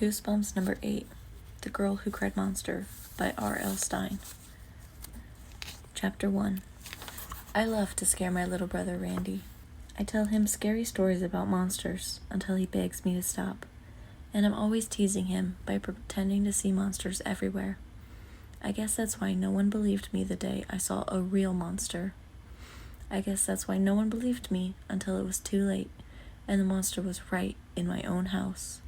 Goosebumps number 8, The Girl Who Cried Monster by R.L. Stine. Chapter 1. I love to scare my little brother Randy. I tell him scary stories about monsters until he begs me to stop, and I'm always teasing him by pretending to see monsters everywhere. I guess that's why no one believed me the day I saw a real monster. I guess that's why no one believed me until it was too late, and the monster was right in my own house.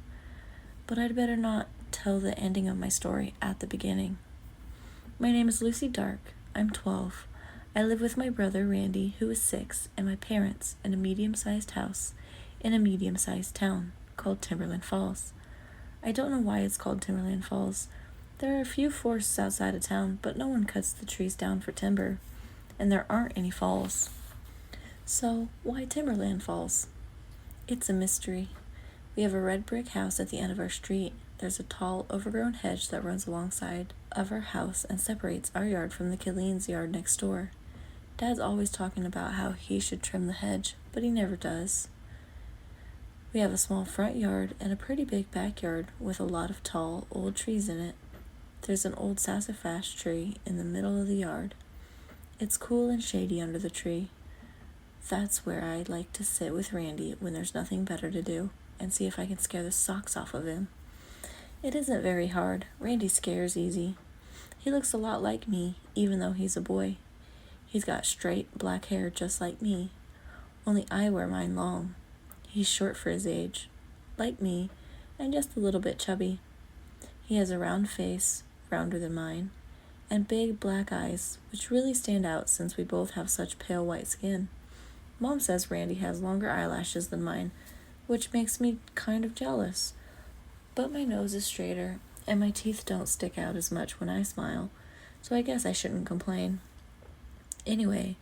But I'd better not tell the ending of my story at the beginning. My name is Lucy Dark. I'm 12. I live with my brother Randy, who is 6, and my parents in a medium-sized house in a medium-sized town called Timberland Falls. I don't know why it's called Timberland Falls. There are a few forests outside of town, but no one cuts the trees down for timber, and there aren't any falls. So, why Timberland Falls? It's a mystery. We have a red brick house at the end of our street. There's a tall, overgrown hedge that runs alongside of our house and separates our yard from the Killeen's yard next door. Dad's always talking about how he should trim the hedge, but he never does. We have a small front yard and a pretty big backyard with a lot of tall, old trees in it. There's an old sassafras tree in the middle of the yard. It's cool and shady under the tree. That's where I like to sit with Randy when there's nothing better to do, and see if I can scare the socks off of him. It isn't very hard. Randy scares easy. He looks a lot like me, even though he's a boy. He's got straight black hair just like me, only I wear mine long. He's short for his age, like me, and just a little bit chubby. He has a round face, rounder than mine, and big black eyes, which really stand out since we both have such pale white skin. Mom says Randy has longer eyelashes than mine, which makes me kind of jealous. But my nose is straighter, and my teeth don't stick out as much when I smile, so I guess I shouldn't complain. Anyway,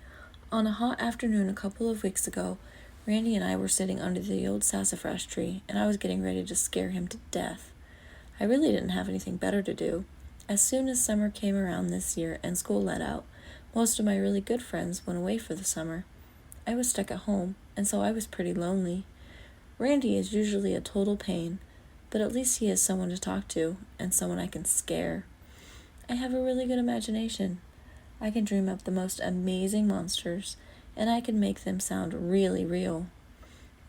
on a hot afternoon a couple of weeks ago, Randy and I were sitting under the old sassafras tree, and I was getting ready to scare him to death. I really didn't have anything better to do. As soon as summer came around this year and school let out, most of my really good friends went away for the summer. I was stuck at home, and so I was pretty lonely. Randy is usually a total pain, but at least he has someone to talk to, and someone I can scare. I have a really good imagination. I can dream up the most amazing monsters, and I can make them sound really real.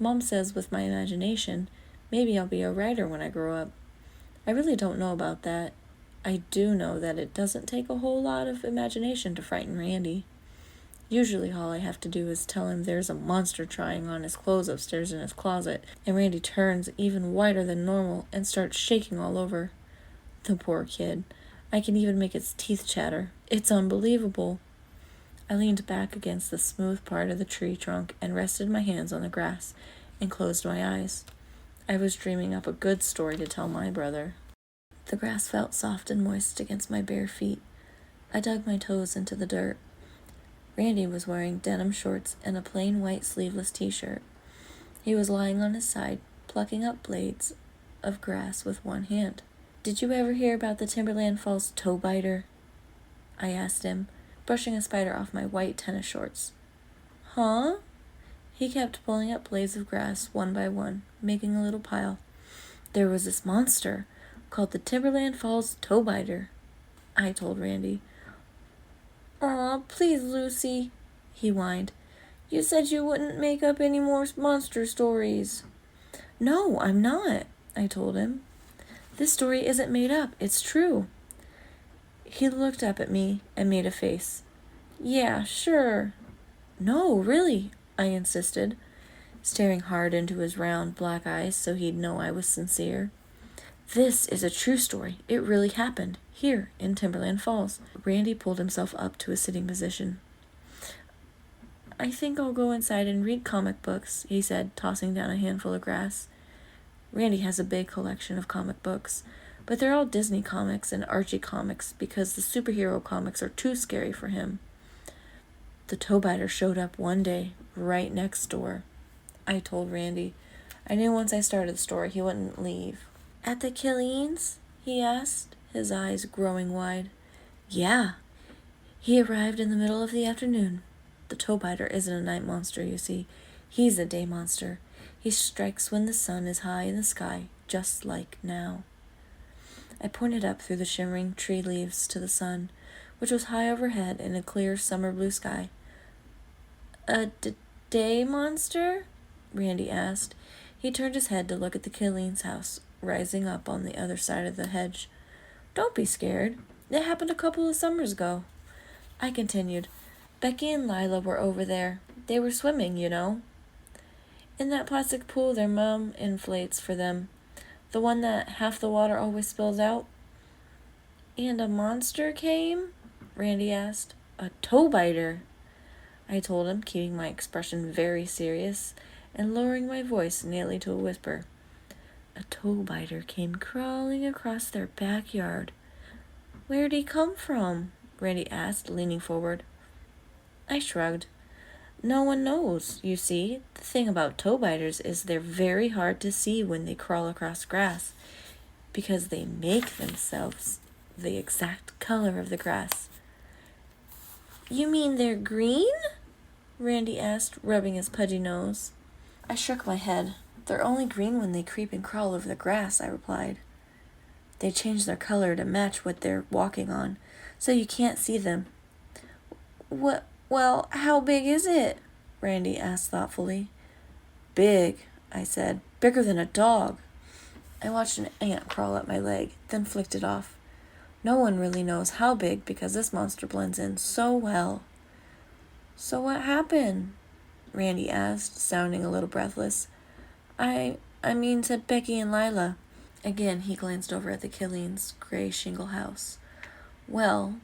Mom says with my imagination, maybe I'll be a writer when I grow up. I really don't know about that. I do know that it doesn't take a whole lot of imagination to frighten Randy. Usually all I have to do is tell him there's a monster trying on his clothes upstairs in his closet, and Randy turns even whiter than normal and starts shaking all over. The poor kid. I can even make its teeth chatter. It's unbelievable. I leaned back against the smooth part of the tree trunk and rested my hands on the grass and closed my eyes. I was dreaming up a good story to tell my brother. The grass felt soft and moist against my bare feet. I dug my toes into the dirt. Randy was wearing denim shorts and a plain white sleeveless t-shirt. He was lying on his side, plucking up blades of grass with one hand. "Did you ever hear about the Timberland Falls toe biter?" I asked him, brushing a spider off my white tennis shorts. "Huh?" He kept pulling up blades of grass one by one, making a little pile. "There was this monster called the Timberland Falls toe biter," I told Randy. "Aw, please, Lucy," he whined. "You said you wouldn't make up any more monster stories." "No, I'm not," I told him. "This story isn't made up, it's true." He looked up at me and made a face. "Yeah, sure." "No, really," I insisted, staring hard into his round black eyes so he'd know I was sincere. "This is a true story. It really happened, here in Timberland Falls." Randy pulled himself up to a sitting position. "I think I'll go inside and read comic books," he said, tossing down a handful of grass. Randy has a big collection of comic books, but they're all Disney comics and Archie comics because the superhero comics are too scary for him. The toe biter showed up one day, right next door, I told Randy. I knew once I started the story he wouldn't leave. "At the Killeen's?" he asked, his eyes growing wide. "Yeah. He arrived in the middle of the afternoon. The toe biter isn't a night monster, you see. He's a day monster. He strikes when the sun is high in the sky, just like now." I pointed up through the shimmering tree leaves to the sun, which was high overhead in a clear summer blue sky. "A day monster?" Randy asked. He turned his head to look at the Killing's house, rising up on the other side of the hedge. "Don't be scared. It happened a couple of summers ago." I continued. "Becky and Lila were over there. They were swimming, you know. In that plastic pool their mom inflates for them. The one that half the water always spills out." "And a monster came?" Randy asked. "A toe biter," I told him, keeping my expression very serious and lowering my voice nearly to a whisper. "A toe biter came crawling across their backyard." "Where'd he come from?" Randy asked, leaning forward. I shrugged. "No one knows, you see. The thing about toe biters is they're very hard to see when they crawl across grass, because they make themselves the exact color of the grass." "You mean they're green?" Randy asked, rubbing his pudgy nose. I shook my head. "They're only green when they creep and crawl over the grass," I replied. "They change their color to match what they're walking on, so you can't see them." Well, how big is it?" Randy asked thoughtfully. "Big," I said. "Bigger than a dog." I watched an ant crawl up my leg, then flicked it off. No one really knows how big because this monster blends in so well. "So what happened?" Randy asked, sounding a little breathless. I mean, said Becky and Lila. Again, he glanced over at the Killing's gray shingle house. "Well,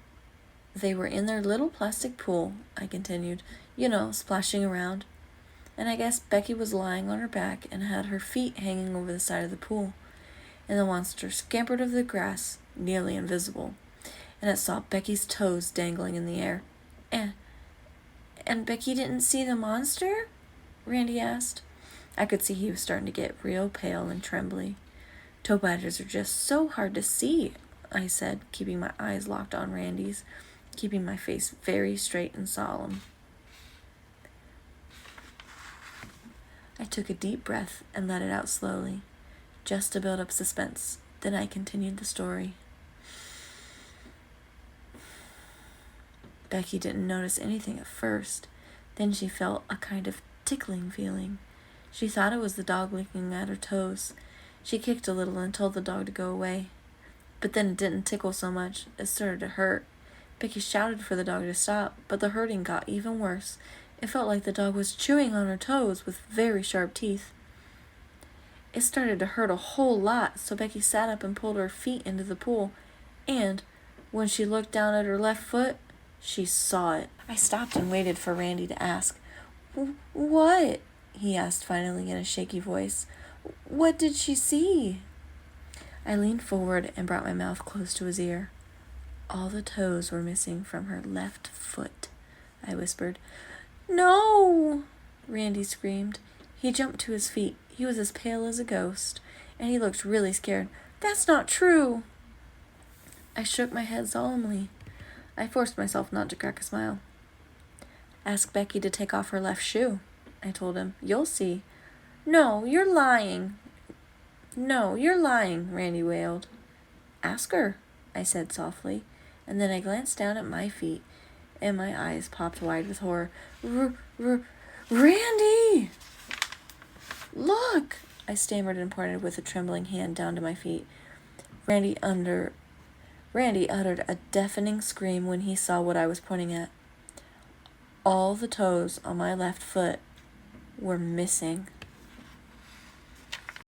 they were in their little plastic pool," I continued, splashing around. "And I guess Becky was lying on her back and had her feet hanging over the side of the pool. And the monster scampered over the grass, nearly invisible, and it saw Becky's toes dangling in the air. And Becky didn't see the monster?" Randy asked. I could see he was starting to get real pale and trembly. "Toe biters are just so hard to see," I said, keeping my eyes locked on Randy's, keeping my face very straight and solemn. I took a deep breath and let it out slowly, just to build up suspense. Then I continued the story. Becky didn't notice anything at first. Then she felt a kind of tickling feeling. She thought it was the dog licking at her toes. She kicked a little and told the dog to go away. But then it didn't tickle so much. It started to hurt. Becky shouted for the dog to stop, but the hurting got even worse. It felt like the dog was chewing on her toes with very sharp teeth. It started to hurt a whole lot, so Becky sat up and pulled her feet into the pool, and when she looked down at her left foot, she saw it. I stopped and waited for Randy to ask. "What?" he asked finally in a shaky voice. "What did she see?" I leaned forward and brought my mouth close to his ear. "All the toes were missing from her left foot," I whispered. "No!" Randy screamed. He jumped to his feet. He was as pale as a ghost, and he looked really scared. "That's not true!" I shook my head solemnly. I forced myself not to crack a smile. "Ask Becky to take off her left shoe," I told him. "You'll see." No, you're lying, Randy wailed. "Ask her," I said softly, and then I glanced down at my feet, and my eyes popped wide with horror. Randy! "Look!" I stammered and pointed with a trembling hand down to my feet. Randy uttered a deafening scream when he saw what I was pointing at. All the toes on my left foot were missing.